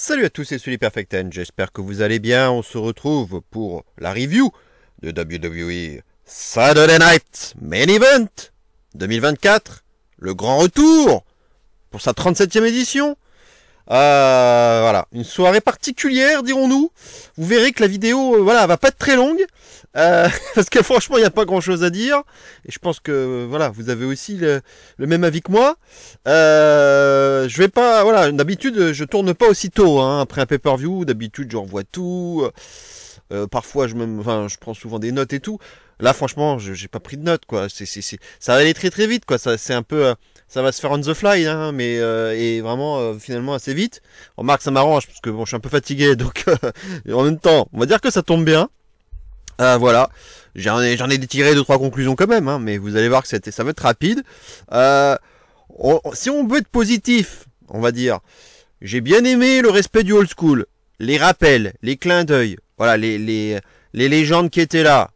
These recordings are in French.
Salut à tous, c'est Sully Perfect Ten, j'espère que vous allez bien. On se retrouve pour la review de WWE Saturday Night Main Event 2024, le grand retour pour sa 37e édition. Voilà, une soirée particulière, dirons-nous. Vous verrez que la vidéo, voilà, va pas être très longue, parce que franchement, il n'y a pas grand-chose à dire. Et je pense que, voilà, vous avez aussi le même avis que moi. Je vais pas, voilà, d'habitude, je tourne pas aussitôt, hein, après un pay-per-view. D'habitude, je revois tout. Parfois, je prends souvent des notes et tout. Là, franchement, j'ai pas pris de notes, quoi. Ça va aller très très vite, quoi. C'est un peu, ça va se faire on the fly, hein, mais et vraiment finalement assez vite. Remarque, ça m'arrange parce que bon, je suis un peu fatigué, donc en même temps, on va dire que ça tombe bien. Voilà, j'en ai tiré 2-3 conclusions quand même, hein, mais vous allez voir que ça va être rapide. Si on veut être positif, on va dire, j'ai bien aimé le respect du old school, les rappels, les clins d'œil, voilà, les légendes qui étaient là.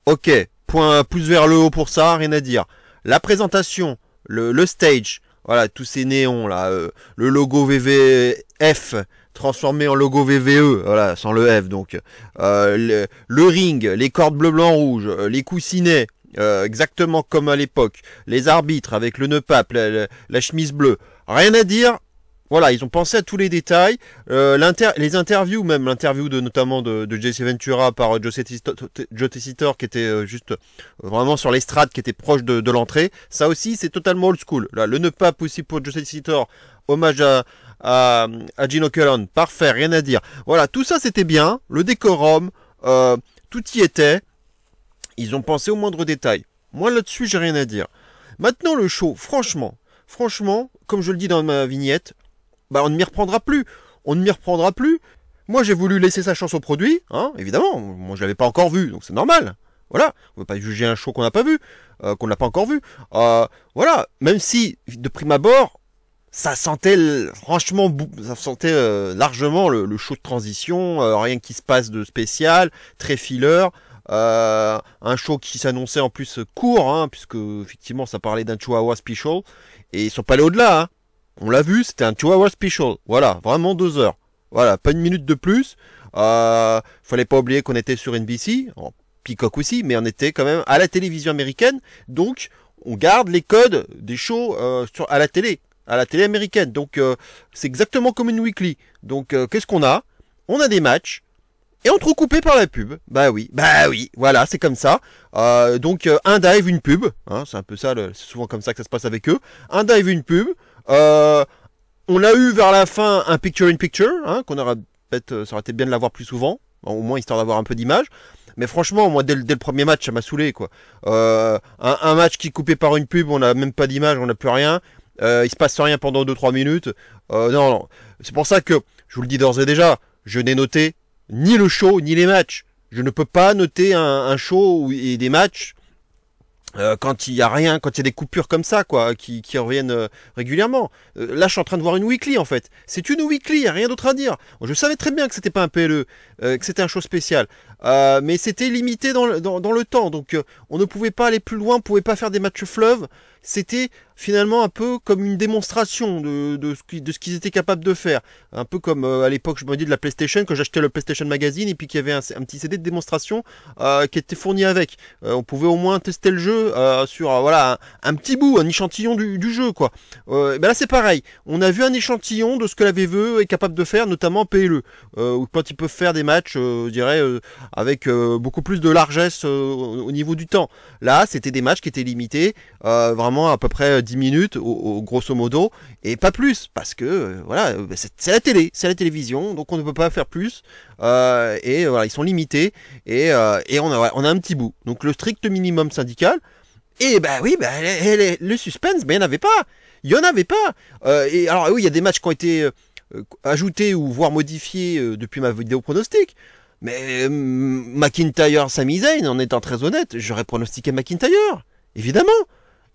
Ok, pouce vers le haut pour ça, rien à dire. La présentation, le stage, voilà, tous ces néons là, le logo VVF transformé en logo VVE, voilà, sans le F donc. Le ring, les cordes bleu, blanc, rouge, les coussinets, exactement comme à l'époque. Les arbitres avec le nœud pape, la chemise bleue, rien à dire. Voilà, ils ont pensé à tous les détails. Les interviews, même l'interview notamment de Jesse Ventura par Joe Tessitore, qui était juste vraiment sur l'estrade, qui était proche de l'entrée. Ça aussi, c'est totalement old school. Là, le nœud pape aussi pour Joe Tessitore, hommage à Gino Colon, parfait, rien à dire. Voilà, tout ça c'était bien. Le décorum, tout y était. Ils ont pensé au moindre détail. Moi là-dessus, j'ai rien à dire. Maintenant, le show, franchement, comme je le dis dans ma vignette, bah on ne m'y reprendra plus. On ne m'y reprendra plus. Moi j'ai voulu laisser sa chance au produit, hein, évidemment. Moi je l'avais pas encore vu, donc c'est normal. Voilà, on ne peut pas juger un show qu'on n'a pas vu, qu'on n'a pas encore vu. Voilà, même si de prime abord, ça sentait franchement, ça sentait largement le show de transition, rien qui se passe de spécial, très filler. Un show qui s'annonçait en plus court, hein, puisque effectivement ça parlait d'un 2 hour special, et ils sont pas allés au-delà, hein. On l'a vu, c'était un 2 hour special. Voilà, vraiment 2 heures. Voilà, pas une minute de plus. Fallait pas oublier qu'on était sur NBC, en Peacock aussi, mais on était quand même à la télévision américaine. Donc, on garde les codes des shows à la télé américaine. Donc, c'est exactement comme une weekly. Donc, qu'est-ce qu'on a? On a des matchs. Et entrecoupé par la pub. Bah oui, voilà, c'est comme ça. Donc, un dive, une pub. Hein, c'est un peu ça, c'est souvent comme ça que ça se passe avec eux. Un dive, une pub. On a eu vers la fin un picture-in-picture, hein, qu'on aurait peut-être, ça aurait été bien de l'avoir plus souvent, au moins histoire d'avoir un peu d'image. Mais franchement, moi, dès le premier match, ça m'a saoulé, quoi. Un match qui est coupé par une pub, on n'a même pas d'image, on n'a plus rien. Il se passe rien pendant 2-3 minutes. Non. C'est pour ça que, je vous le dis d'ores et déjà, je n'ai noté ni le show, ni les matchs. Je ne peux pas noter un show et des matchs quand il y a rien, quand il y a des coupures comme ça, quoi, qui reviennent régulièrement. Là, je suis en train de voir une weekly, en fait. C'est une weekly, il n'y a rien d'autre à dire. Je savais très bien que c'était pas un PLE, que c'était un show spécial. Mais c'était limité dans le temps. Donc, on ne pouvait pas aller plus loin, on ne pouvait pas faire des matchs fleuves. C'était finalement un peu comme une démonstration de ce qu'ils étaient capables de faire. Un peu comme à l'époque, je me dis de la PlayStation, quand j'achetais le PlayStation Magazine et puis qu'il y avait un petit CD de démonstration qui était fourni avec. On pouvait au moins tester le jeu sur voilà un petit bout, un échantillon du jeu, quoi. Ben là c'est pareil. On a vu un échantillon de ce que la VVE est capable de faire, notamment PLE, où quand ils peuvent faire des matchs, je dirais, avec beaucoup plus de largesse au niveau du temps. Là, c'était des matchs qui étaient limités, vraiment à peu près 10 minutes, grosso modo, et pas plus, parce que voilà, c'est la télé, c'est la télévision, donc on ne peut pas faire plus, et voilà, ils sont limités, et on a un petit bout. Donc le strict minimum syndical, et bah oui, le suspense, ben il y en avait pas. Et alors oui, il y a des matchs qui ont été ajoutés ou voire modifiés depuis ma vidéo pronostic. Mais McIntyre, Sami Zayn, en étant très honnête, j'aurais pronostiqué McIntyre, évidemment.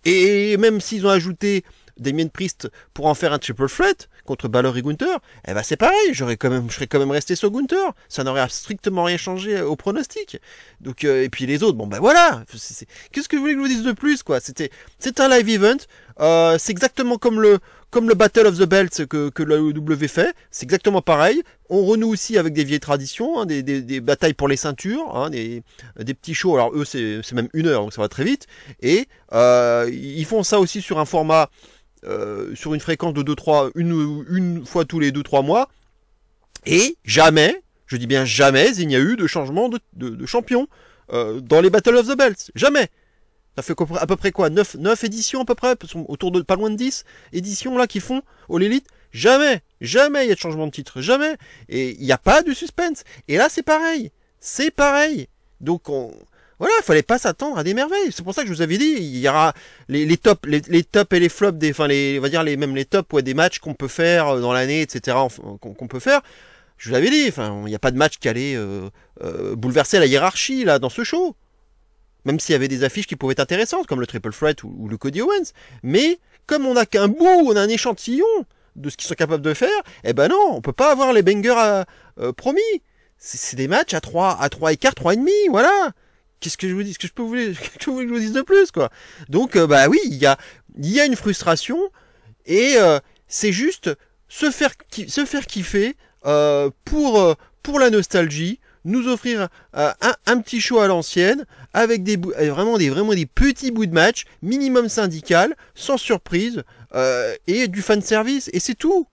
Et même s'ils ont ajouté Damien Priest pour en faire un triple threat, contre Balor et Gunther, eh ben c'est pareil, je serais quand même resté sur Gunther. Ça n'aurait strictement rien changé au pronostic. Donc et puis les autres, bon ben voilà. Qu'est-ce que vous voulez que je vous dise de plus quoi? C'est un live event. C'est exactement comme le Battle of the Belts que la WWE fait. C'est exactement pareil. On renoue aussi avec des vieilles traditions, hein, des batailles pour les ceintures, hein, des petits shows. Alors eux c'est même 1 heure, donc ça va très vite. Et ils font ça aussi sur un format, sur une fréquence de 2-3, une fois tous les 2-3 mois. Et jamais, je dis bien jamais, il n'y a eu de changement de champion dans les Battle of the Belts. Jamais. Ça fait à peu près quoi, 9 éditions à peu près, autour de pas loin de 10 éditions là qui font All Elite. Jamais il y a de changement de titre, jamais. Et il n'y a pas de suspense. Et là c'est pareil. Donc voilà, il fallait pas s'attendre à des merveilles. C'est pour ça que je vous avais dit, il y aura les tops et les flops on va dire même les tops, ouais, des matchs qu'on peut faire dans l'année, etc. qu'on peut faire. Je vous l'avais dit, enfin, il n'y a pas de match qui allait bouleverser la hiérarchie là dans ce show. Même s'il y avait des affiches qui pouvaient être intéressantes, comme le Triple Threat ou le Cody Owens. Mais, comme on n'a qu'un bout, on a un échantillon de ce qu'ils sont capables de faire, eh ben non, on peut pas avoir les bangers promis. C'est des matchs à 3 écarts, 3,5, voilà. Qu'est-ce que je vous dis? Que vous voulez que je vous dise de plus, quoi? Donc, bah oui, il y a une frustration, et c'est juste se faire kiffer pour la nostalgie, nous offrir un petit show à l'ancienne, avec vraiment des petits bouts de match, minimum syndical, sans surprise, et du fan service, et c'est tout.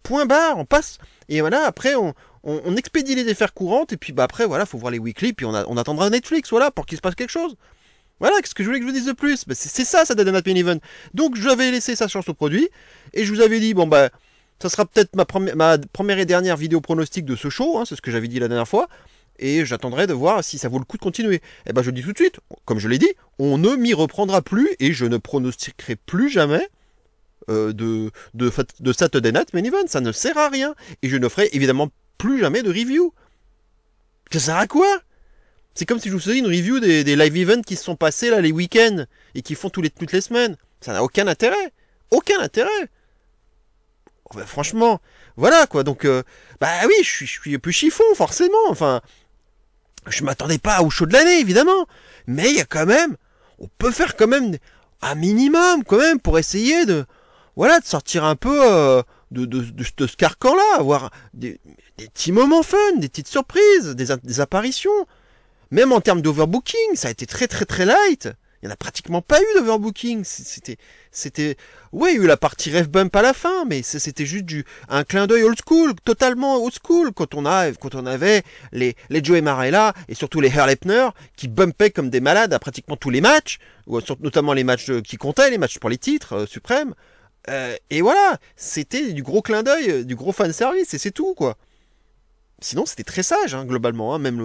Point barre, on passe, et voilà, après on expédie les affaires courantes, et puis bah après voilà, faut voir les weekly, puis on attendra Netflix, voilà, pour qu'il se passe quelque chose. Voilà, qu'est-ce que je voulais que je vous dise de plus? Bah, c'est ça Dynamite Main Event. Donc je avais laissé sa chance au produit, et je vous avais dit, bon bah, ça sera peut-être ma première et dernière vidéo pronostic de ce show, hein, c'est ce que j'avais dit la dernière fois, et j'attendrai de voir si ça vaut le coup de continuer. Et ben je le dis tout de suite, comme je l'ai dit, on ne m'y reprendra plus, et je ne pronostiquerai plus jamais de Saturday Night Main Event, ça ne sert à rien, et je ne ferai évidemment plus jamais de review. Ça sert à quoi? C'est comme si je vous faisais une review des live events qui se sont passés là les week-ends, et qui font toutes les semaines. Ça n'a aucun intérêt. Aucun intérêt. Bah, franchement, voilà quoi, donc bah oui, je suis un peu chiffon forcément, enfin je m'attendais pas au show de l'année évidemment, mais il y a quand même, on peut faire quand même un minimum quand même pour essayer de sortir un peu de ce carcan là, avoir des petits moments fun, des petites surprises, des apparitions, même en termes d'overbooking, ça a été très très très light. Il n'y en a pratiquement pas eu d'overbooking. Ouais, il y a eu la partie ref bump à la fin, mais c'était juste un clin d'œil old school, totalement old school, quand on avait les Joey Marella, et surtout les Earl Hebner, qui bumpaient comme des malades à pratiquement tous les matchs, notamment les matchs qui comptaient, les matchs pour les titres suprêmes. Et voilà, c'était du gros clin d'œil, du gros fan service, et c'est tout, quoi. Sinon, c'était très sage, hein, globalement, hein, même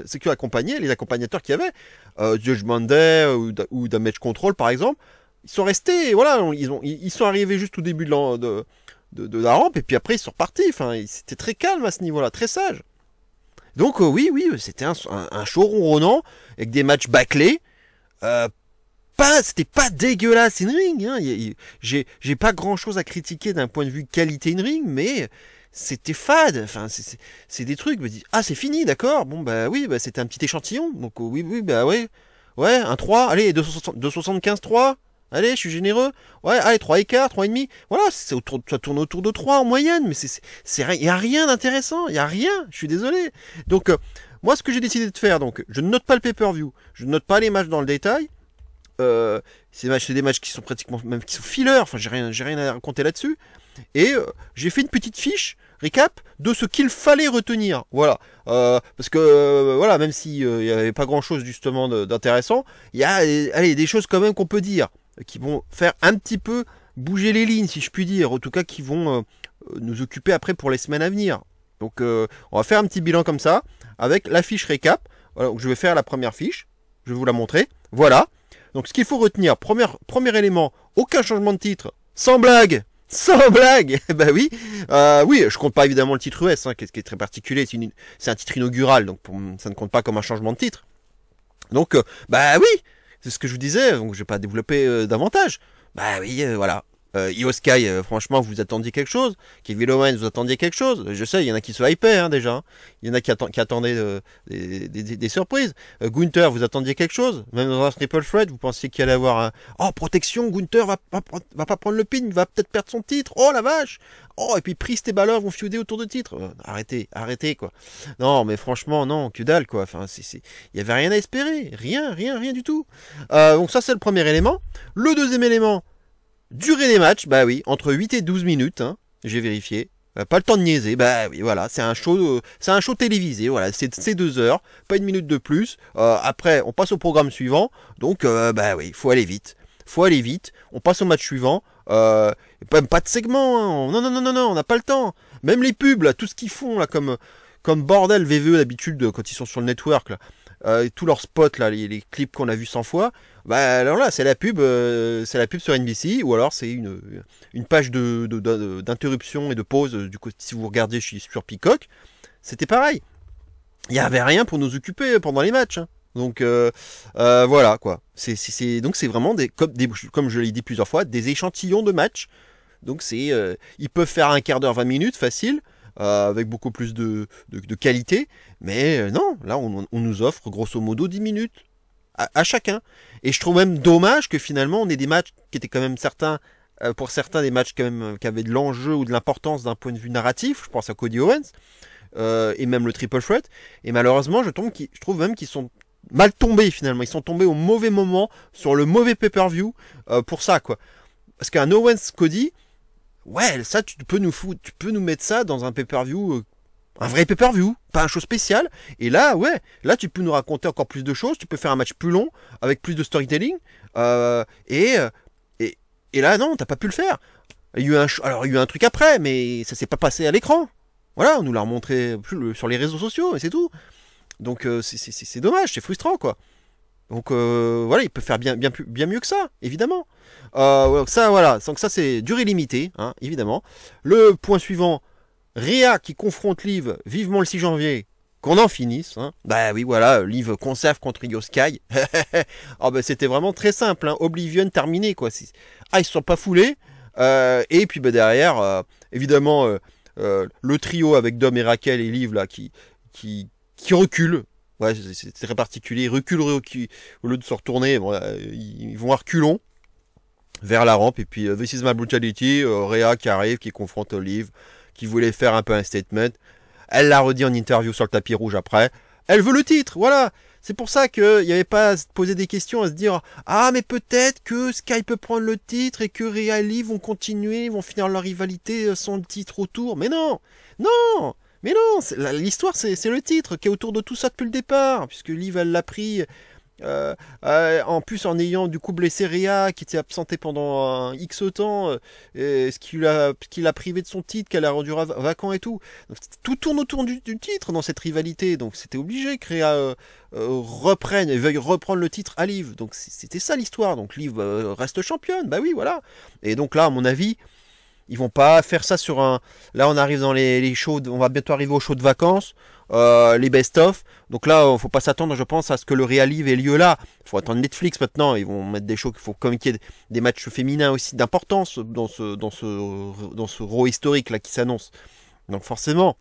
ceux qui accompagnaient, les accompagnateurs qu'il y avait, Judgment Day ou Damage Control, par exemple, ils sont restés, voilà, ils sont arrivés juste au début de la rampe, et puis après, ils sont repartis, enfin, c'était très calme à ce niveau-là, très sage. Donc, oui, c'était un show ronronnant, avec des matchs bâclés, c'était pas dégueulasse in-ring, hein, j'ai pas grand-chose à critiquer d'un point de vue qualité in-ring, mais c'était fade, enfin c'est des trucs, ah c'est fini, d'accord, bon bah oui, bah c'était un petit échantillon, donc oui, bah ouais, un 3, allez, 275 3, allez, je suis généreux, ouais, allez, 3 écarts, 3,5, voilà, ça tourne autour de 3 en moyenne, mais il y a rien d'intéressant, il y a rien, je suis désolé. Donc moi ce que j'ai décidé de faire, donc je ne note pas le pay-per-view, je ne note pas les matchs dans le détail, c'est des matchs qui sont pratiquement, même qui sont fillers, enfin j'ai rien à raconter là-dessus. Et j'ai fait une petite fiche récap de ce qu'il fallait retenir, voilà, parce que voilà, même si il y avait pas grand chose justement d'intéressant, il y a des choses quand même qu'on peut dire qui vont faire un petit peu bouger les lignes, si je puis dire, en tout cas qui vont nous occuper après pour les semaines à venir. Donc on va faire un petit bilan comme ça avec la fiche récap. Voilà, donc je vais faire la première fiche, je vais vous la montrer. Voilà. Donc ce qu'il faut retenir, premier élément, aucun changement de titre, sans blague. Sans blague. Bah oui, oui, je compte pas évidemment le titre US, hein, qui est très particulier, c'est un titre inaugural, donc ça ne compte pas comme un changement de titre. Donc, bah oui, c'est ce que je vous disais, donc je vais pas développer davantage. Bah oui, voilà. Io Sky, franchement, vous attendiez quelque chose. Kevin Owens, vous attendiez quelque chose. Je sais, il y en a qui se hypaient hein, déjà. Il y en a qui attendaient des surprises. Gunther, vous attendiez quelque chose. Même dans un triple threat, vous pensiez qu'il allait avoir un... Oh, protection, Gunther va pas prendre le pin, il va peut-être perdre son titre. Oh la vache. Oh, et puis Priest et Balor vont feuder autour de titre. Arrêtez quoi. Non, mais franchement, non, que dalle quoi. Enfin, il y avait rien à espérer. Rien du tout. Donc ça, c'est le premier élément. Le deuxième élément, durée des matchs, bah oui, entre 8 et 12 minutes, hein, j'ai vérifié. Pas le temps de niaiser, bah oui, voilà, c'est un show télévisé, voilà, c'est 2 heures, pas une minute de plus. Après, on passe au programme suivant, donc bah oui, faut aller vite. On passe au match suivant. Pas de segment, hein. Non, on n'a pas le temps. Même les pubs, là, tout ce qu'ils font, là, comme bordel VVE d'habitude quand ils sont sur le network, là. Tous leurs spots là, les clips qu'on a vus 100 fois, bah alors là c'est la pub sur NBC ou alors c'est une page d'interruption et de pause du coup si vous regardez sur Peacock, c'était pareil. Il y avait rien pour nous occuper pendant les matchs. Hein. Donc voilà quoi. Donc c'est vraiment comme je l'ai dit plusieurs fois, des échantillons de matchs. Donc ils peuvent faire un quart d'heure, 20 minutes facile. Avec beaucoup plus de qualité, mais non, là on nous offre grosso modo 10 minutes à chacun, et je trouve même dommage que finalement on ait des matchs qui étaient quand même pour certains des matchs quand même qui avaient de l'enjeu ou de l'importance d'un point de vue narratif, je pense à Cody Owens, et même le Triple Threat, et malheureusement je trouve même qu'ils sont mal tombés finalement, ils sont tombés au mauvais moment, sur le mauvais pay-per-view, pour ça quoi, parce qu'un Owens Cody, ouais, ça tu peux nous mettre ça dans un pay-per-view, un vrai pay-per-view, pas un show spécial. Et là, ouais, là tu peux nous raconter encore plus de choses, tu peux faire un match plus long, avec plus de storytelling. Et là, non, t'as pas pu le faire. Il y a eu un truc après, mais ça s'est pas passé à l'écran. Voilà, on nous l'a remontré sur les réseaux sociaux, et c'est tout. Donc c'est dommage, c'est frustrant quoi. Donc voilà, il peut faire bien mieux que ça, évidemment. Donc ça c'est durée limitée, hein, évidemment. Le point suivant, Rhea qui confronte Liv vivement le 6 janvier, qu'on en finisse. Hein. Bah oui, voilà, Liv conserve contre Io Sky. Oh, bah, c'était vraiment très simple, hein. Oblivion terminé quoi. Ils se sont pas foulés. Et puis bah, derrière, évidemment, le trio avec Dom et Raquel et Liv là qui recule. Ouais, c'est très particulier. Recule, au lieu de se retourner, bon, ils vont à reculons vers la rampe. Et puis, This is my brutality, Rhea qui arrive, qui confronte Liv, qui voulait faire un peu un statement. Elle l'a redit en interview sur le tapis rouge après. Elle veut le titre, voilà. C'est pour ça qu'il n'y avait pas à se poser des questions, à se dire « Ah, mais peut-être que Sky peut prendre le titre et que Rhea et Liv vont continuer, vont finir leur rivalité sans le titre autour. » Mais non, non. Mais non, l'histoire c'est le titre qui est autour de tout ça depuis le départ, puisque Liv elle l'a pris, en plus en ayant du coup blessé Rhea qui était absentée pendant un X temps, ce qui l'a privé de son titre, qu'elle a rendu vacant et tout. Donc, tout tourne autour du titre dans cette rivalité, donc c'était obligé que Rhea veuille reprendre le titre à Liv. Donc c'était ça l'histoire, donc Liv reste championne, bah oui voilà. Et donc là à mon avis, ils vont pas faire ça sur un... Là, on arrive dans les shows... On va bientôt arriver aux shows de vacances, les best-of. Donc là, faut pas s'attendre, je pense, à ce que le Realive ait lieu là. Il faut attendre Netflix maintenant. Ils vont mettre des shows qu'il faut comme qu'il y ait des matchs féminins aussi d'importance dans ce Raw historique là qui s'annonce. Donc forcément,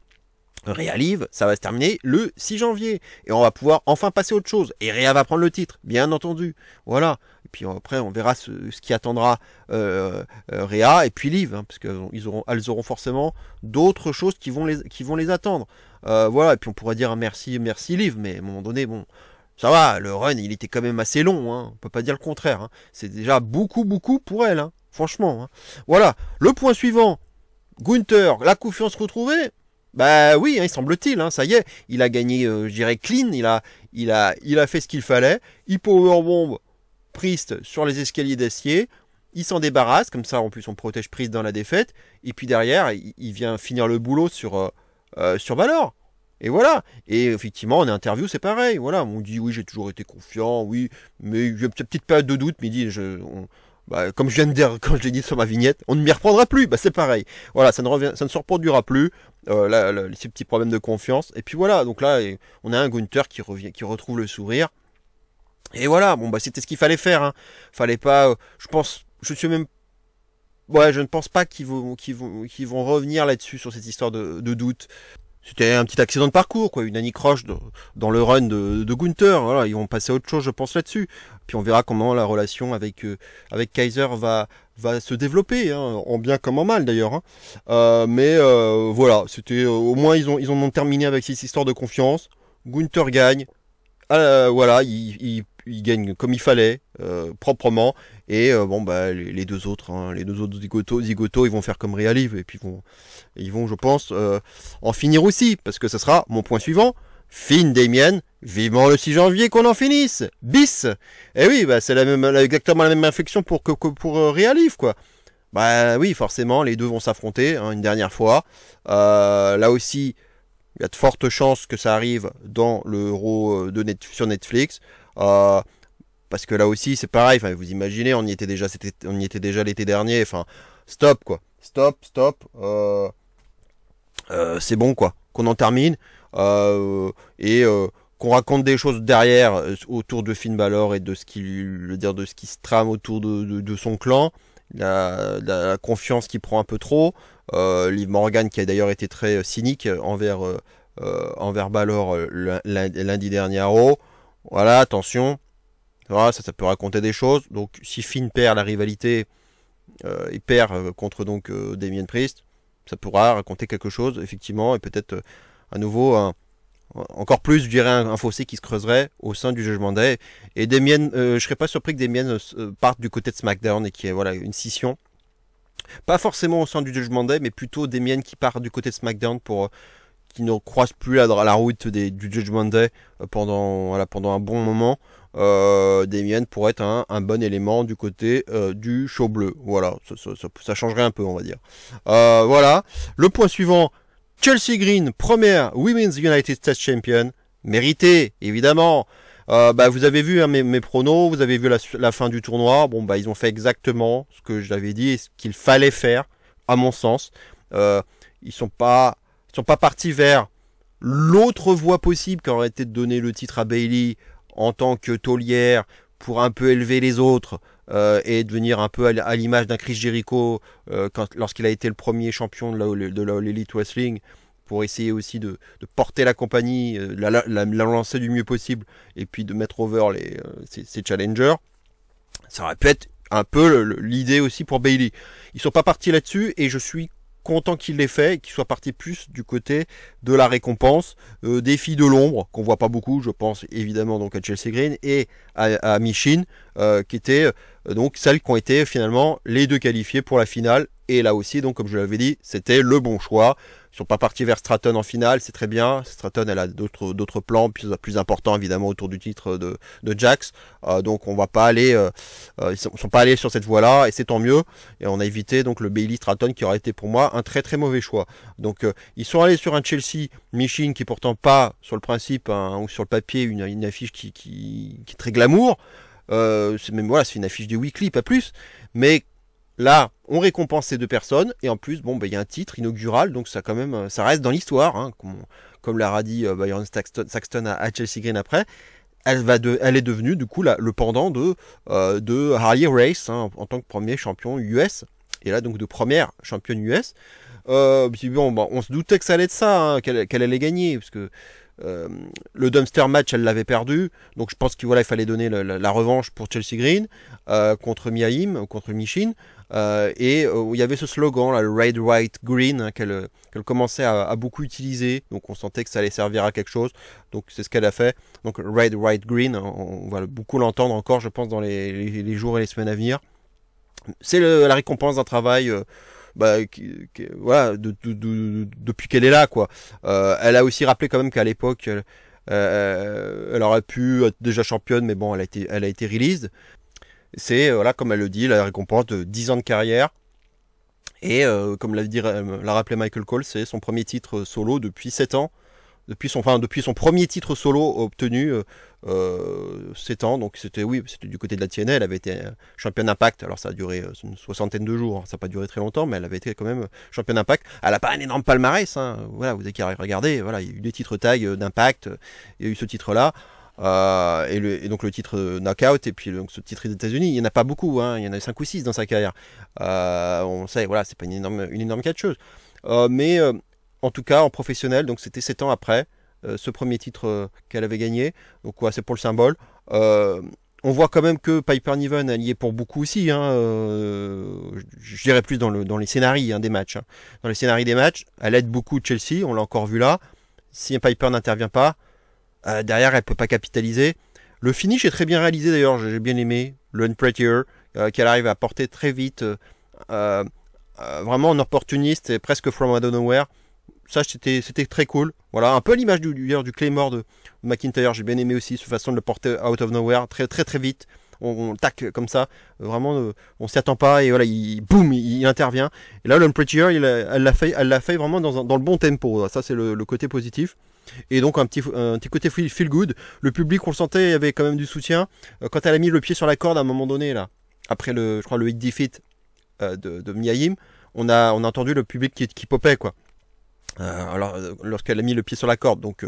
Realive, ça va se terminer le 6 janvier. Et on va pouvoir enfin passer à autre chose. Et Rhea va prendre le titre, bien entendu. Voilà. Et puis après, on verra ce qui attendra Rhea et puis Liv, hein, parce qu'elles auront forcément d'autres choses qui vont les attendre. Voilà. Et puis on pourrait dire merci Liv, mais à un moment donné, bon, ça va. Le run, il était quand même assez long. Hein, on peut pas dire le contraire. Hein. C'est déjà beaucoup pour elle. Hein, franchement. Hein. Voilà. Le point suivant. Gunther, la confiance retrouvée. Bah oui, hein, il semble-t-il, hein, ça y est, il a gagné, je dirais clean, il a fait ce qu'il fallait, il powerbomb Priest sur les escaliers d'acier, il s'en débarrasse, comme ça en plus on protège Priest dans la défaite, et puis derrière, il vient finir le boulot sur Balor. Et voilà, et effectivement en interview c'est pareil, voilà, on dit oui j'ai toujours été confiant, oui, mais il y a une petite période de doute, mais il dit comme je viens de dire, quand je l'ai dit sur ma vignette, on ne m'y reprendra plus, bah c'est pareil. Voilà, ça ne se reproduira plus, ces petits problèmes de confiance. Et puis voilà, donc là, on a un Gunther qui retrouve le sourire. Et voilà, bon bah c'était ce qu'il fallait faire. Hein. Fallait pas, je pense, je suis même ouais, je ne pense pas qu'ils vont revenir là-dessus sur cette histoire de doute. C'était un petit accident de parcours, quoi, une anicroche dans le run de Gunther. Voilà, ils vont passer à autre chose, je pense, là-dessus. Puis on verra comment la relation avec Kaiser va se développer, hein, en bien comme en mal d'ailleurs. Hein. Mais voilà, c'était au moins ils en ont terminé avec cette histoire de confiance. Gunther gagne. Voilà, il gagne comme il fallait, proprement. Et bon bah les deux autres, hein, les deux autres zigotos, ils vont faire comme Realive et puis ils vont, je pense, en finir aussi, parce que ce sera mon point suivant. Finn Damien, vivement le 6 janvier qu'on en finisse. Bis. Et oui, bah c'est exactement la même inflexion que pour Realive, quoi. Bah oui, forcément, les deux vont s'affronter, hein, une dernière fois. Là aussi, il y a de fortes chances que ça arrive dans l'Euro sur Netflix. Parce que là aussi, c'est pareil. Enfin, vous imaginez, on y était déjà l'été dernier. Enfin, stop, quoi. Stop. C'est bon, quoi. Qu'on en termine. Et qu'on raconte des choses derrière autour de Finn Balor et de ce qui se trame autour de son clan. La confiance qui prend un peu trop. Liv Morgan qui a d'ailleurs été très cynique envers Balor lundi dernier à Raw. Voilà, attention. Voilà, ça peut raconter des choses. Donc si Finn perd la rivalité, il perd contre donc Damien Priest, ça pourra raconter quelque chose, effectivement, et peut-être à nouveau encore plus, je dirais, un fossé qui se creuserait au sein du Judgment Day. Et Damien, je serais pas surpris que Damien parte du côté de SmackDown et qu'il y ait voilà, une scission. Pas forcément au sein du Judgment Day, mais plutôt Damien qui part du côté de SmackDown pour qui ne croise plus la route du Judgment Day pendant un bon moment. Damien pourrait être un bon élément du côté du show bleu. Voilà, ça changerait un peu, on va dire. Voilà. Le point suivant, Chelsea Green, première Women's United States Champion. Mérité, évidemment. Vous avez vu, hein, mes pronos, vous avez vu la fin du tournoi. Bon, ils ont fait exactement ce que je l'avais dit et ce qu'il fallait faire, à mon sens. Ils sont pas partis vers l'autre voie possible qui aurait été de donner le titre à Bayley en tant que taulière pour un peu élever les autres et devenir un peu à l'image d'un Chris Jericho lorsqu'il a été le premier champion de l'Elite Wrestling, pour essayer aussi de porter la compagnie, la lancer du mieux possible et puis de mettre over ses challengers. Ça aurait pu être un peu l'idée aussi pour Bayley. Ils sont pas partis là-dessus et je suis content qu'il l'ait fait et qu'il soit parti plus du côté de la récompense, des filles de l'ombre qu'on voit pas beaucoup. Je pense évidemment donc à Chelsea Green et à Michin, qui étaient donc celles qui ont été finalement les deux qualifiées pour la finale. Et là aussi, donc comme je l'avais dit, c'était le bon choix. Ils sont pas partis vers Stratton en finale, c'est très bien. Stratton, elle a d'autres plans plus importants évidemment autour du titre de Jax. Donc on va pas aller, ils sont pas allés sur cette voie-là et c'est tant mieux. Et on a évité donc le Bayley Stratton qui aurait été pour moi un très très mauvais choix. Donc ils sont allés sur un Chelsea Michin qui est pourtant pas sur le principe ou sur le papier une affiche qui est très glamour. C'est une affiche du Weekly, pas plus. Mais là, on récompense ces deux personnes et en plus, il y a un titre inaugural, donc ça reste dans l'histoire, hein, comme l'a radit Byron Saxton à Chelsea Green après. Elle est devenue du coup le pendant de Harley Race, hein, en tant que premier champion US et là donc de première championne US. On se doutait que ça allait de ça, hein, qu'elle allait gagner parce que le dumpster match elle l'avait perdu, donc je pense qu'il fallait donner la revanche pour Chelsea Green contre Michin. Et il y avait ce slogan là, le Red, White, Green, hein, qu'elle commençait à beaucoup utiliser, donc on sentait que ça allait servir à quelque chose, donc c'est ce qu'elle a fait. Donc Red, White, Green, hein, on va beaucoup l'entendre encore, je pense, dans les jours et les semaines à venir. C'est la récompense d'un travail depuis qu'elle est là, quoi. Elle a aussi rappelé quand même qu'à l'époque elle aurait pu être déjà championne, mais bon, elle a été released. C'est, comme elle le dit, la récompense de 10 ans de carrière. Et comme l'a rappelé Michael Cole, c'est son premier titre solo depuis 7 ans. Depuis son premier titre solo obtenu 7 ans. Donc c'était du côté de la TNA. Elle avait été championne Impact. Alors ça a duré une soixantaine de jours. Ça n'a pas duré très longtemps, mais elle avait été quand même championne Impact. Elle n'a pas un énorme palmarès. Hein. Voilà, vous avez qu'à regarder. Voilà, il y a eu des titres tag d'Impact. Il y a eu ce titre-là. Et donc le titre Knockout, et puis donc ce titre des États-Unis, il n'y en a pas beaucoup, hein, il y en a 5 ou 6 dans sa carrière. On sait, voilà, c'est pas une énorme catcheuse. Mais en tout cas, en professionnel, donc c'était 7 ans après ce premier titre qu'elle avait gagné. Donc ouais, c'est pour le symbole. On voit quand même que Piper Niven, elle y est pour beaucoup aussi. Hein, je dirais plus dans les scénarios des matchs. Hein. Dans les scénarios des matchs, elle aide beaucoup Chelsea, on l'a encore vu là. Si Piper n'intervient pas, derrière, elle peut pas capitaliser. Le finish est très bien réalisé d'ailleurs, j'ai bien aimé. Le Unprettier, qu'elle arrive à porter très vite, vraiment en opportuniste et presque from out of nowhere. Ça, c'était très cool. Voilà, un peu à l'image du Claymore de McIntyre. J'ai bien aimé aussi cette façon de le porter out of nowhere, très vite. On tac comme ça, vraiment, on s'y attend pas et voilà, boum, il intervient. Et là, l'Unprettier, elle l'a fait vraiment dans le bon tempo. Ça, c'est le côté positif. Et donc un petit côté feel good. Le public, on le sentait, il y avait quand même du soutien. Quand elle a mis le pied sur la corde à un moment donné là, après je crois le hit defeat de Mia Yim, on a entendu le public qui popait quoi. Alors lorsqu'elle a mis le pied sur la corde, donc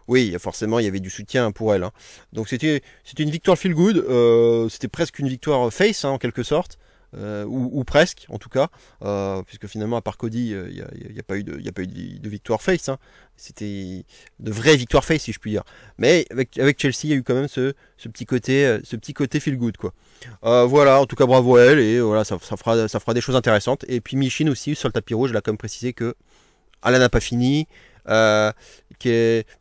oui, forcément il y avait du soutien pour elle. Hein. Donc c'était une victoire feel good. C'était presque une victoire face hein, en quelque sorte. Ou presque en tout cas, puisque finalement à part Cody, il n'y a pas eu de victoire face. Hein. C'était de vraies victoires face si je puis dire. Mais avec Chelsea, il y a eu quand même ce petit côté feel good quoi. Voilà, en tout cas bravo à elle et voilà ça fera des choses intéressantes. Et puis Michin aussi sur le tapis rouge, elle a quand même précisé que elle n'a pas fini.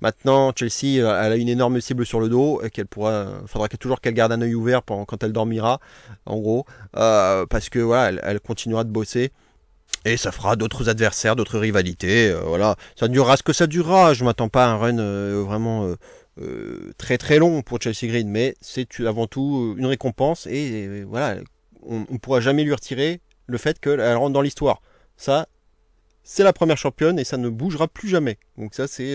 Maintenant Chelsea elle a une énorme cible sur le dos et faudra toujours qu'elle garde un œil ouvert quand elle dormira en gros parce que voilà elle continuera de bosser et ça fera d'autres adversaires, d'autres rivalités, voilà, ça durera ce que ça durera. Je m'attends pas à un run vraiment très long pour Chelsea Green, mais c'est avant tout une récompense et voilà, on ne pourra jamais lui retirer le fait qu'elle rentre dans l'histoire. Ça c'est la première championne et ça ne bougera plus jamais. Donc ça c'est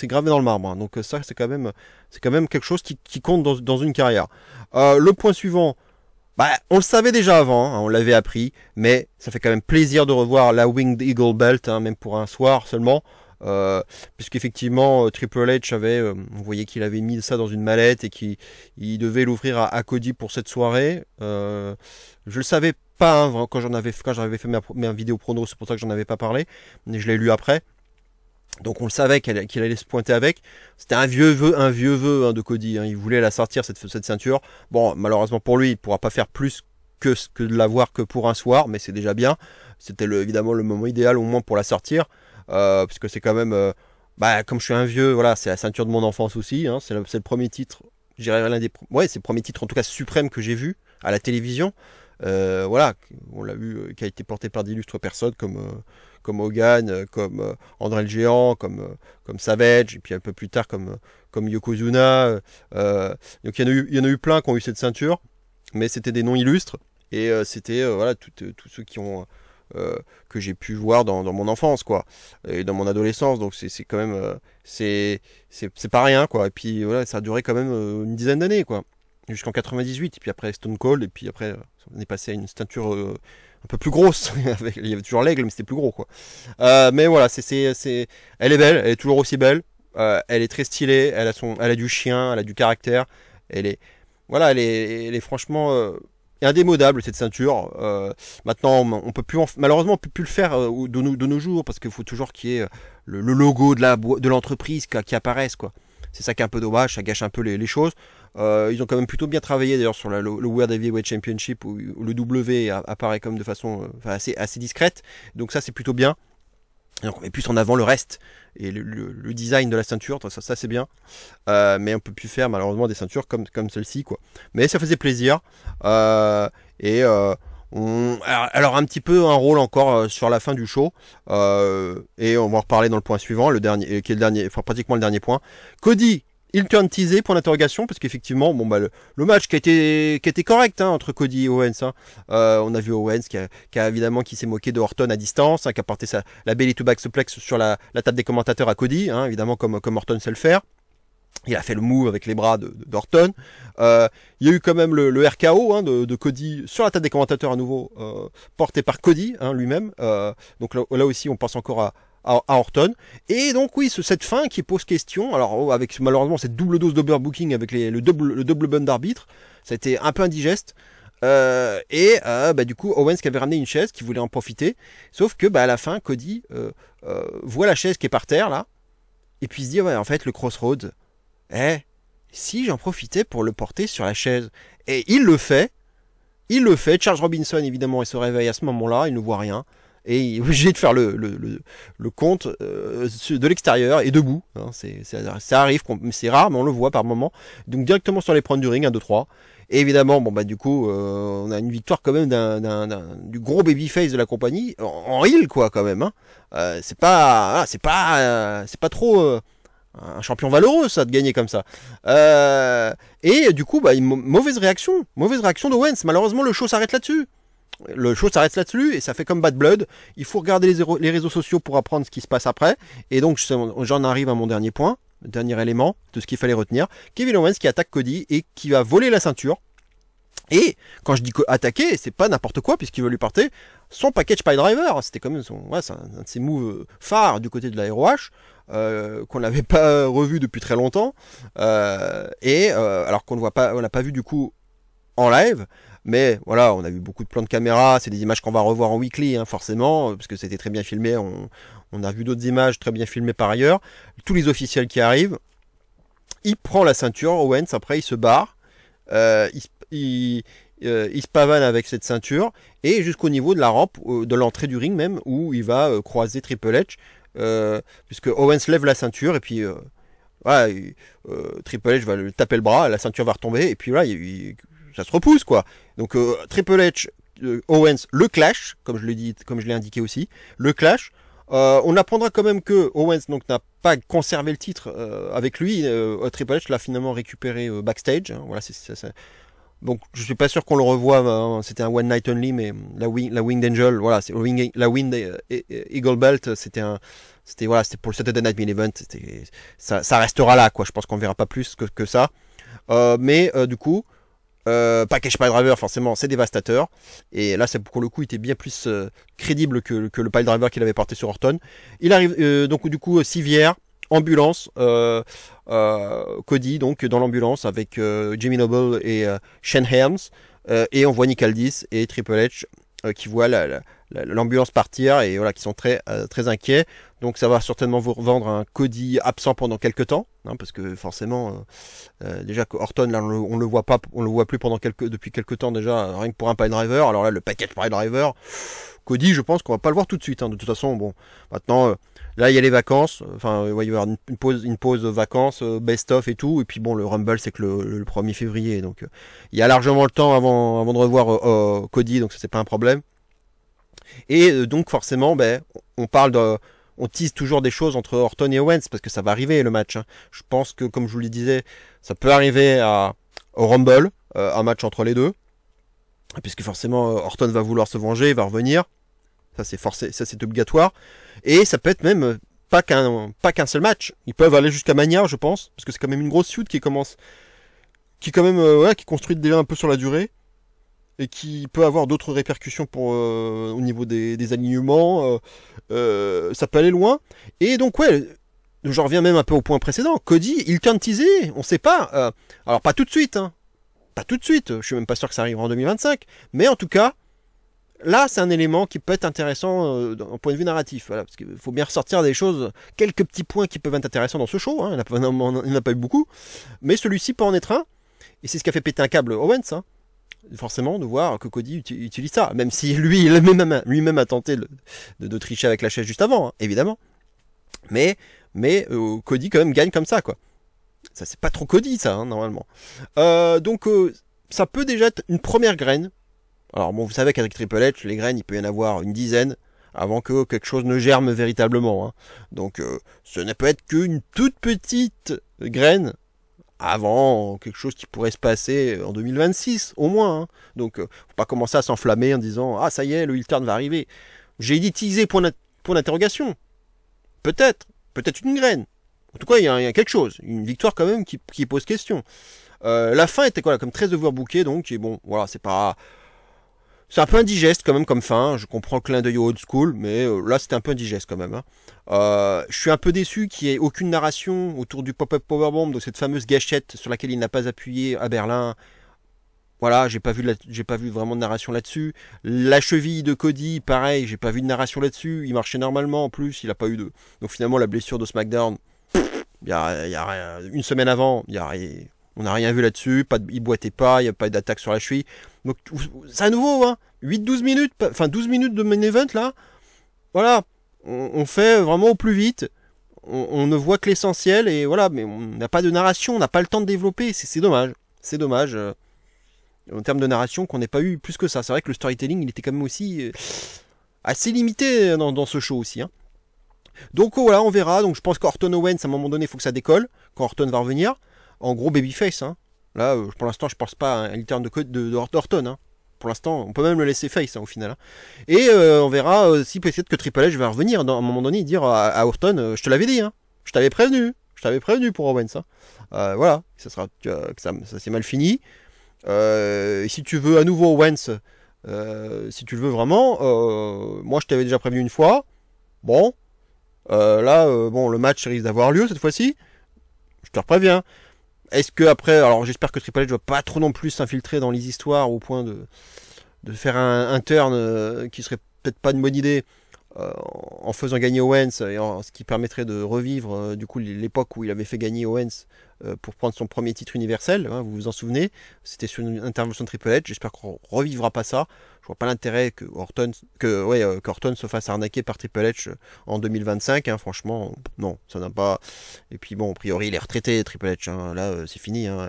gravé dans le marbre. Hein. Donc ça c'est quand même quelque chose qui compte dans une carrière. Le point suivant, on le savait déjà avant, hein, on l'avait appris, mais ça fait quand même plaisir de revoir la Winged Eagle Belt, hein, même pour un soir seulement. Puisqu'effectivement Triple H on voyait qu'il avait mis ça dans une mallette et qu'il devait l'ouvrir à Cody pour cette soirée. Je le savais pas hein, quand j'avais fait ma vidéo prono, c'est pour ça que j'en avais pas parlé, mais je l'ai lu après. Donc on le savait qu'il allait se pointer avec. C'était un vieux vœu hein, de Cody. Hein. Il voulait la sortir cette ceinture. Bon, malheureusement pour lui, il pourra pas faire plus que de l'avoir que pour un soir, mais c'est déjà bien. C'était évidemment le moment idéal au moins pour la sortir. Puisque c'est quand même comme je suis un vieux, voilà, c'est la ceinture de mon enfance aussi, hein, c'est le premier titre, je dirais c'est le premier titre en tout cas suprême que j'ai vu à la télévision. Voilà, on l'a vu, qui a été porté par d'illustres personnes comme Hogan, comme André le Géant, comme Savage, et puis un peu plus tard comme Yokozuna. Donc il y en a eu plein qui ont eu cette ceinture, mais c'était des noms illustres et c'était voilà tous ceux qui ont que j'ai pu voir dans mon enfance quoi et dans mon adolescence, donc c'est quand même c'est pas rien quoi. Et puis voilà, ça a duré quand même une dizaine d'années quoi, jusqu'en 98, et puis après Stone Cold, et puis après on est passé à une ceinture un peu plus grosse il y avait toujours l'aigle mais c'était plus gros quoi. Mais voilà, elle est belle, elle est toujours aussi belle, elle est très stylée, elle a du chien, elle a du caractère, elle est franchement indémodable cette ceinture. Maintenant, malheureusement, on peut plus le faire de nos jours parce qu'il faut toujours qu'il y ait le logo de l'entreprise qui apparaisse quoi. C'est ça qui est un peu dommage, ça gâche un peu les choses. Ils ont quand même plutôt bien travaillé d'ailleurs sur le World Heavyweight Championship où le W apparaît comme de façon assez discrète. Donc ça c'est plutôt bien. Donc on met plus en avant le reste et le design de la ceinture, ça c'est bien, mais on peut plus faire malheureusement des ceintures comme celle-ci quoi. Mais ça faisait plaisir alors un petit peu un rôle encore sur la fin du show et on va en reparler dans le point suivant, le dernier qui est pratiquement le dernier point. Cody il turn teasé point d'interrogation parce qu'effectivement le match qui a été correct hein, entre Cody et Owens hein. On a vu Owens qui s'est moqué de Orton à distance hein, qui a porté la belly to back suplex sur la table des commentateurs à Cody hein, évidemment comme Orton sait le faire. Il a fait le move avec les bras d'Orton. Il y a eu quand même le RKO hein, de Cody sur la table des commentateurs à nouveau porté par Cody hein, lui-même. Donc là aussi on pense encore à Orton. Et donc oui, cette fin qui pose question, alors avec malheureusement cette double dose d'overbooking avec le double bun d'arbitre, ça a été un peu indigeste. Du coup Owens qui avait ramené une chaise, qui voulait en profiter, sauf que à la fin Cody voit la chaise qui est par terre là, et puis il se dit ouais en fait le Crossroads, si j'en profitais pour le porter sur la chaise, et il le fait. Charles Robinson évidemment il se réveille à ce moment-là, il ne voit rien. Et il est obligé de faire le compte de l'extérieur et debout. Hein, ça arrive, c'est rare, mais on le voit par moment. Donc directement sur les l'épreuve du ring, 1, 2, 3. Et évidemment, du coup, on a une victoire quand même du gros babyface de la compagnie en heel quoi quand même. Hein. C'est pas trop un champion valeureux ça de gagner comme ça. Et du coup, une mauvaise réaction d'Owens. Malheureusement, le show s'arrête là-dessus. Et ça fait comme Bad Blood. Il faut regarder les réseaux sociaux pour apprendre ce qui se passe après. Et donc j'en arrive à mon dernier point, le dernier élément de ce qu'il fallait retenir. Kevin Owens qui attaque Cody et qui va voler la ceinture. Et quand je dis attaquer, c'est pas n'importe quoi puisqu'il veut lui porter son package piledriver. C'était quand même c'est un de ses moves phares du côté de la ROH. Qu'on n'avait pas revu depuis très longtemps. Alors qu'on n'a pas vu du coup en live. Mais voilà, on a vu beaucoup de plans de caméra, c'est des images qu'on va revoir en weekly, hein, forcément, parce que c'était très bien filmé, on a vu d'autres images très bien filmées par ailleurs, tous les officiels qui arrivent, il prend la ceinture, Owens, après il se barre, il se pavane avec cette ceinture, et jusqu'au niveau de la rampe, de l'entrée du ring même, où il va croiser Triple H, puisque Owens lève la ceinture, et puis Triple H va le taper le bras, la ceinture va retomber, et puis là, ça se repousse quoi. Donc Triple H, Owens, le clash, comme je l'ai indiqué aussi, le clash. On apprendra quand même que Owens donc n'a pas conservé le titre avec lui. Triple H l'a finalement récupéré backstage. Hein, voilà, donc je suis pas sûr qu'on le revoie. Hein, c'était un one night only, mais la Winged Angel, voilà, c'est la Winged Eagle Belt, c'était pour le Saturday Night Main Event. Ça restera là quoi. Je pense qu'on verra pas plus que ça. Mais du coup. Package piledriver forcément c'est dévastateur et là c'est pour le coup il était bien plus crédible que le piledriver qu'il avait porté sur Orton. Il arrive donc du coup civière, ambulance, Cody donc dans l'ambulance avec Jimmy Noble et Shane Helms et on voit Nick Aldis et Triple H qui voient l'ambulance partir et voilà qui sont très inquiets. Donc ça va certainement vous revendre un Cody absent pendant quelques temps, hein, parce que forcément déjà que Orton là on le voit plus depuis quelques temps déjà, rien que pour un piledriver. Alors là le package piledriver, Cody je pense qu'on va pas le voir tout de suite. Hein, de toute façon bon maintenant là il y a les vacances, enfin il va y avoir une pause vacances, best of et tout, et puis bon le Rumble c'est que le 1er février, donc il y a largement le temps avant de revoir Cody, donc ça c'est pas un problème. Et donc forcément on tease toujours des choses entre Orton et Owens parce que ça va arriver le match. Hein. Je pense que comme je vous le disais, ça peut arriver au Rumble, un match entre les deux, puisque forcément Orton va vouloir se venger, il va revenir. Ça c'est forcé, ça c'est obligatoire. Et ça peut être même pas qu'un seul match. Ils peuvent aller jusqu'à Mania, je pense, parce que c'est quand même une grosse feud qui construit déjà un peu sur la durée. Et qui peut avoir d'autres répercussions au niveau des alignements, ça peut aller loin. Et donc je reviens même un peu au point précédent. Cody, il turn teasé, on sait pas. Alors pas tout de suite, hein. Pas tout de suite. Je suis même pas sûr que ça arrivera en 2025. Mais en tout cas, là c'est un élément qui peut être intéressant d'un point de vue narratif. Voilà, parce qu'il faut bien ressortir des choses, quelques petits points qui peuvent être intéressants dans ce show. Hein. Il n'y en a pas eu beaucoup, mais celui-ci peut en être un. Et c'est ce qui a fait péter un câble Owens. Hein. Forcément de voir que Cody utilise ça, même si lui-même a tenté de tricher avec la chaise juste avant, hein, évidemment. Mais Cody quand même gagne comme ça, quoi. Ça c'est pas trop Cody ça, hein, normalement. Donc ça peut déjà être une première graine. Alors bon, vous savez qu'avec Triple H, les graines, il peut y en avoir une dizaine avant que quelque chose ne germe véritablement. Hein. Donc ce ne peut être qu'une toute petite graine avant quelque chose qui pourrait se passer en 2026 au moins. Hein. Donc faut pas commencer à s'enflammer en disant ah ça y est le heel turn va arriver. J'ai dit teaser point d'interrogation. Peut-être une graine. En tout cas il y a quelque chose, une victoire quand même qui pose question. La fin était comme très overbookée, donc et bon voilà c'est pas c'est un peu indigeste quand même comme fin. Je comprends le clin d'œil au old school, mais là c'était un peu indigeste quand même. Hein. Je suis un peu déçu qu'il n'y ait aucune narration autour du pop-up powerbomb, de cette fameuse gâchette sur laquelle il n'a pas appuyé à Berlin. Voilà, j'ai pas vu vraiment de narration là-dessus. La cheville de Cody, pareil, j'ai pas vu de narration là-dessus. Il marchait normalement en plus, il a pas eu de. Donc finalement la blessure de SmackDown, il y a une semaine avant, on n'a rien vu là-dessus. Il boitait pas, il n'y a pas d'attaque sur la cheville. Donc c'est à nouveau, hein, 8-12 minutes, enfin 12 minutes de main event là. Voilà, on fait vraiment au plus vite. On ne voit que l'essentiel et voilà, mais on n'a pas de narration, on n'a pas le temps de développer. C'est dommage. C'est dommage. En termes de narration, qu'on n'ait pas eu plus que ça. C'est vrai que le storytelling, il était quand même aussi assez limité dans ce show aussi. Hein. Donc voilà, on verra. Donc je pense qu'Orton Owens, à un moment donné, il faut que ça décolle quand Orton va revenir. En gros, babyface. Hein. Là, pour l'instant, je pense pas à un return de Orton. Hein. Pour l'instant, on peut même le laisser face hein, au final. Hein. Et on verra si peut-être que Triple H va revenir à un moment donné et dire à Orton, je te l'avais dit, hein. Je t'avais prévenu. Je t'avais prévenu pour Owens. Hein. Voilà, ça s'est mal fini. Si tu veux à nouveau Owens, si tu le veux vraiment, moi je t'avais déjà prévenu une fois. Bon, là, bon, le match risque d'avoir lieu cette fois-ci. Je te préviens. Est-ce que après, alors j'espère que Triple H ne va pas trop non plus s'infiltrer dans les histoires au point de faire un turn qui serait peut-être pas une bonne idée en faisant gagner Owens, ce qui permettrait de revivre du coup l'époque où il avait fait gagner Owens pour prendre son premier titre universel, hein, vous vous en souvenez, c'était sur une intervention de Triple H, j'espère qu'on revivra pas ça, je vois pas l'intérêt que Orton se fasse arnaquer par Triple H en 2025, hein, franchement, non, ça n'a pas, et puis bon, a priori il est retraité Triple H, hein, là c'est fini, hein,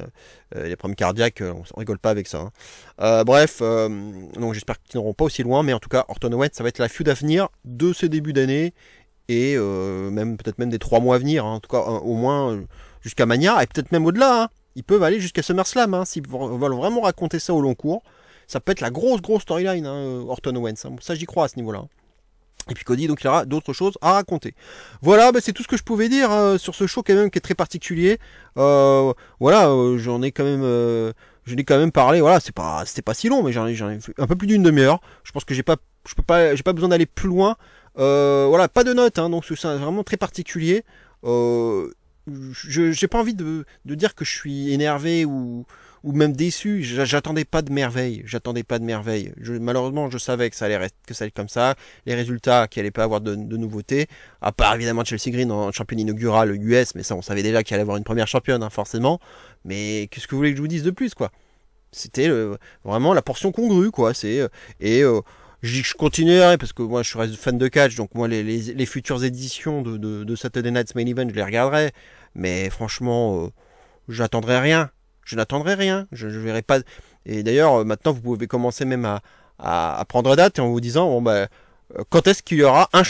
les problèmes cardiaques, on rigole pas avec ça, hein. Bref, donc j'espère qu'ils n'auront pas aussi loin, mais en tout cas, Orton Owens, ça va être la feud à venir de ce début d'année, et peut-être même des 3 mois à venir, hein, en tout cas au moins jusqu'à Mania, et peut-être même au-delà, hein. Ils peuvent aller jusqu'à SummerSlam, hein, s'ils veulent vraiment raconter ça au long cours, ça peut être la grosse storyline, hein, Orton Owens, hein. Ça j'y crois à ce niveau-là. Et puis Cody, donc il aura d'autres choses à raconter. Voilà, c'est tout ce que je pouvais dire sur ce show quand même qui est très particulier. Voilà, j'en ai quand même, je l'ai quand même parlé. Voilà, c'était pas si long, mais j'en ai fait un peu plus d'une demi-heure. Je pense que j'ai pas besoin d'aller plus loin. Voilà, pas de notes, hein, donc c'est vraiment très particulier. J'ai pas envie de dire que je suis énervé ou même déçu. J'attendais pas de merveille. Malheureusement, je savais que ça allait être comme ça. Les résultats, qu'il allait pas avoir de nouveautés. À part évidemment Chelsea Green en championne inaugurale US, mais ça on savait déjà qu'il allait avoir une première championne, hein, forcément. Mais qu'est-ce que vous voulez que je vous dise de plus, quoi? C'était vraiment la portion congrue, quoi. Je continuerai parce que moi je suis fan de catch, donc moi les futures éditions de Saturday Night's Main Event, je les regarderai. Mais franchement, j'attendrai rien. Je n'attendrai rien. Je verrai pas. Et d'ailleurs, maintenant, vous pouvez commencer même à prendre date en vous disant, bon, quand est-ce qu'il y aura un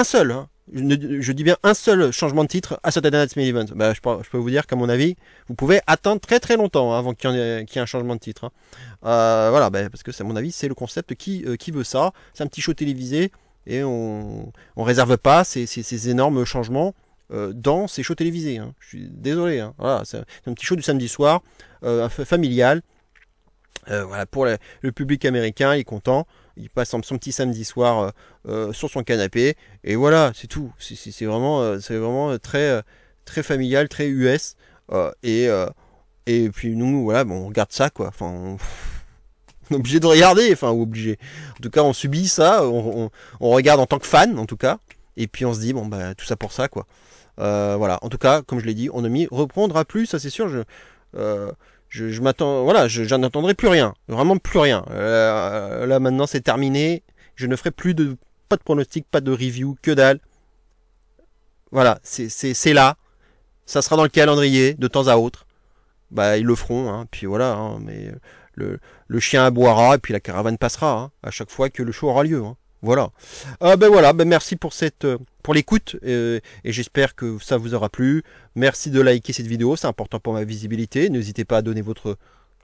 seul, hein, je dis bien un seul changement de titre à Saturday Night's Main Event. Je peux vous dire qu'à mon avis, vous pouvez attendre très très longtemps, hein, avant qu'il y ait un changement de titre. Hein. Voilà, parce que à mon avis, c'est le concept qui veut ça. C'est un petit show télévisé et on réserve pas ces énormes changements dans ces shows télévisés. Hein. Je suis désolé. Hein. Voilà, c'est un petit show du samedi soir, familial. Voilà, pour le public américain, il est content. Il passe son petit samedi soir sur son canapé. Et voilà, c'est tout. C'est vraiment très, très familial, très US. Et puis nous, voilà, on regarde ça, quoi. Enfin, on est obligé de regarder. Enfin, obligé. En tout cas, on subit ça. On regarde en tant que fan, en tout cas. Et puis on se dit, bon, tout ça pour ça, quoi. Voilà. En tout cas, comme je l'ai dit, on ne m'y reprendra plus, ça c'est sûr. Je m'attends, voilà, j'en attendrai plus rien, vraiment plus rien. Là maintenant c'est terminé, je ne ferai pas de pronostic, pas de review, que dalle. Voilà, c'est là, ça sera dans le calendrier de temps à autre. Ils le feront, hein, puis voilà, hein, mais le chien aboiera et puis la caravane passera, hein, à chaque fois que le show aura lieu. Hein. Voilà. Voilà, merci pour l'écoute et j'espère que ça vous aura plu. Merci de liker cette vidéo, c'est important pour ma visibilité. N'hésitez pas à donner votre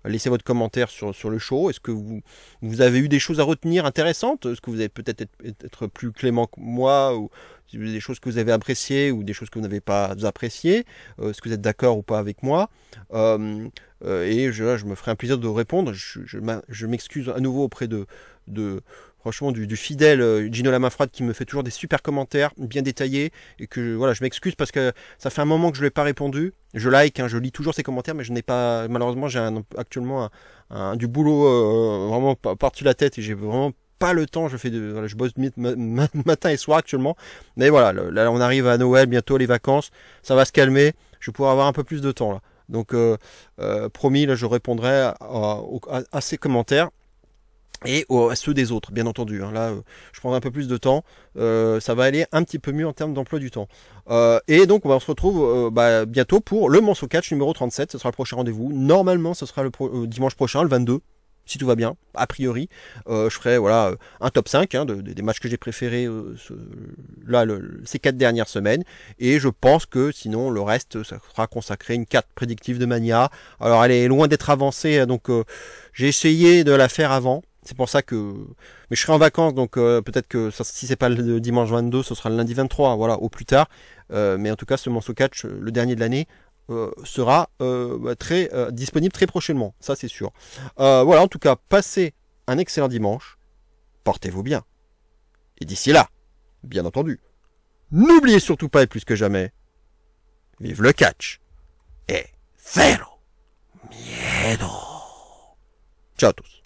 laissez votre commentaire sur le show. Est-ce que vous avez eu des choses à retenir intéressantes? Est-ce que vous avez peut-être être plus clément que moi, ou des choses que vous avez appréciées ou des choses que vous n'avez pas appréciées? Est-ce que vous êtes d'accord ou pas avec moi? Et je me ferai un plaisir de répondre. Je m'excuse à nouveau auprès franchement du fidèle Gino la main froide, qui me fait toujours des super commentaires bien détaillés, et que voilà, je m'excuse parce que ça fait un moment que je ne lui ai pas répondu. Je like, hein, je lis toujours ses commentaires, mais je n'ai pas, malheureusement, j'ai actuellement du boulot vraiment par-dessus la tête, et j'ai vraiment pas le temps. Je bosse matin et soir actuellement, mais voilà, là on arrive à Noël bientôt, les vacances, ça va se calmer, je vais pouvoir avoir un peu plus de temps là. Donc promis, là je répondrai à ces commentaires et à ceux des autres, bien entendu. Hein. Là, je prendrai un peu plus de temps. Ça va aller un petit peu mieux en termes d'emploi du temps. Et donc, on se retrouve bientôt pour le Monceau Catch numéro 37. Ce sera le prochain rendez-vous. Normalement, ce sera le dimanche prochain, le 22. Si tout va bien, a priori, je ferai un top 5 hein, des matchs que j'ai préférés ces 4 dernières semaines. Et je pense que sinon, le reste, ça sera consacré une carte prédictive de Mania. Alors, elle est loin d'être avancée, donc j'ai essayé de la faire avant. C'est pour ça que... Mais je serai en vacances, donc peut-être que si c'est pas le dimanche 22, ce sera le lundi 23, voilà, au plus tard. Mais en tout cas, ce Monceau Catch, le dernier de l'année, sera disponible très prochainement, ça c'est sûr. Voilà, en tout cas, passez un excellent dimanche, portez-vous bien. Et d'ici là, bien entendu, n'oubliez surtout pas, et plus que jamais, vive le catch et cero miedo. Ciao à tous.